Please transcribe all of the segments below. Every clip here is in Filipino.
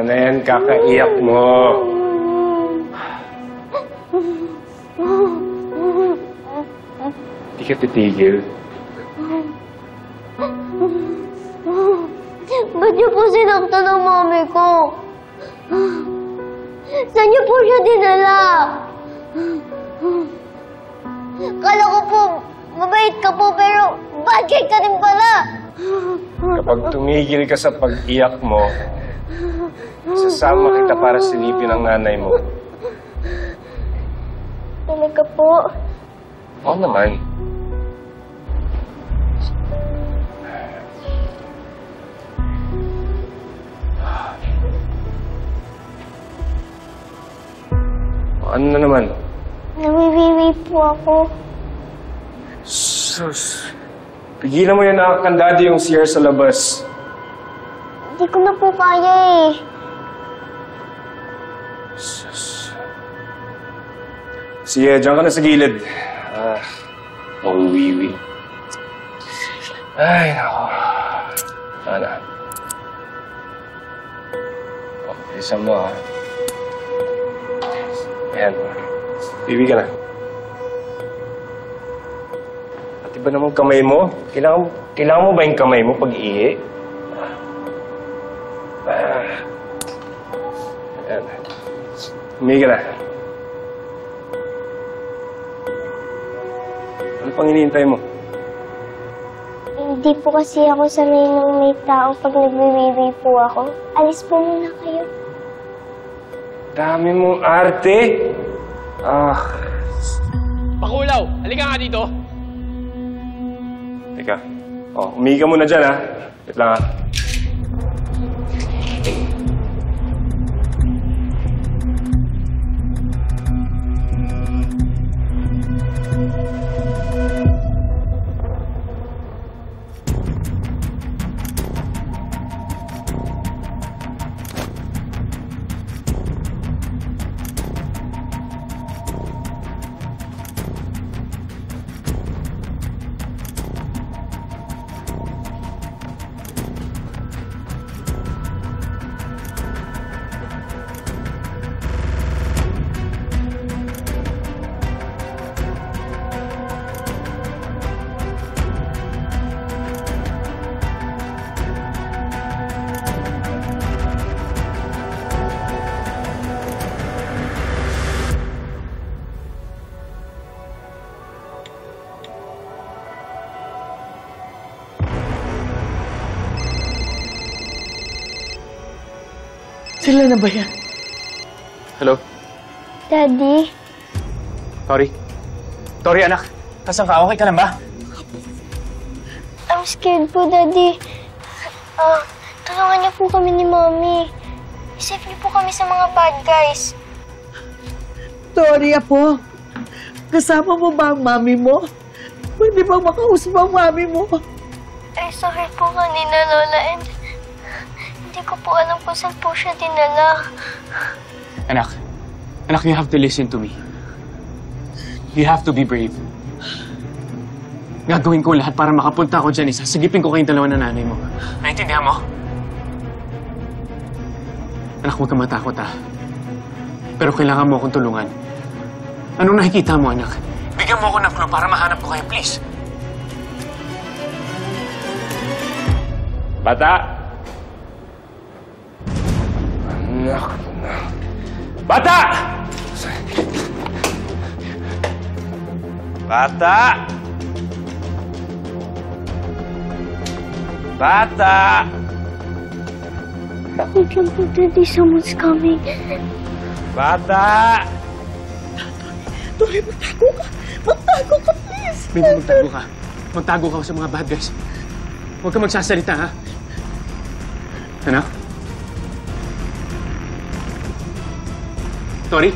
Tama na yan, kakaiyak mo. Hindi ka titigil. Ba't niyo po sinaktan ang mami ko? Saan niyo po siya dinala? Kala ko po, mabait ka po, pero bad guy ka rin pala. Kapag tumigil ka sa pag-iyak mo, sasama kita para silipin ang nanay mo. Talaga po? Oo naman. Ano na naman? Nawiwiwi po ako. Sus. Pigilan mo yan, nakakandado yung CR sa labas. Hindi ko na po kaya eh. Sus. Sige, dyan ka na sa gilid. Mawiwi. Ay, nako. Ano? Isa mo, ha? Ayan. Bibi ka na. At iba naman kamay mo. Kailangan mo ba yung kamay mo pag-ihi? Ayan. Humingi ka na. Ano pang hinihintay mo? Hindi po kasi ako sanay nung may tao pag nagwiwiwi po ako. Alis po muna kayo. Dami mong arte. Pakulaw! Halika nga dito! Teka. Umihi ka muna dyan, ha? Wait lang, ha? Sila na ba yan? Hello? Daddy? Tori? Tori, anak. Nasaan ka? Okay ka lang ba? I'm scared po, Daddy. Tulungan niyo po kami ni Mommy. Save niyo po kami sa mga bad guys. Tori, apo. Kasama mo ba ang mami mo? Pwede bang makausap ang mami mo? Ay, sorry po kanina, Lola. And hindi ko po alam kung saan po siya dinala. Anak, you have to listen to me. You have to be brave. Gagawin ko lahat para makapunta ako dyan. Isasagipin ko kayong dalawa na nanay mo. Naintindihan mo? Anak, huwag kang matakot, ha? Pero kailangan mo akong tulungan. Anong nakikita mo, anak? Bigyan mo ako ng clue para mahanap ko kayo, please. Bata! Anak na. Bata! Bata! Bata! Wait lang po, Daddy. Someone's coming. Bata! Tori, magtago ka. Magtago ka, please. Baby, magtago ka. Magtago ka sa mga bad guys. Huwag ka magsasalita, ha? Anak? Tori?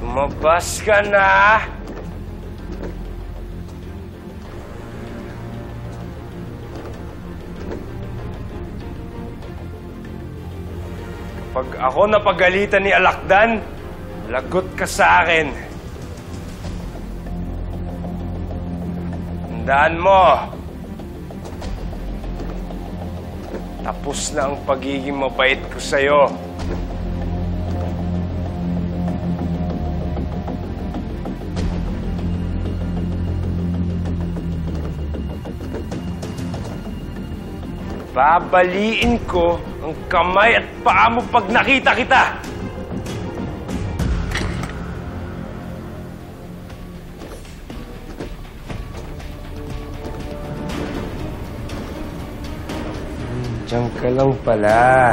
Lumabas ka na! Pag ako napagalitan ni Alakdan, lagot ka sa akin. Tandaan mo. Tapos na ang pagiging mabait ko sa'yo. Babaliin ko ang kamay at paa mo pag nakita kita! Diyan ka lang pala.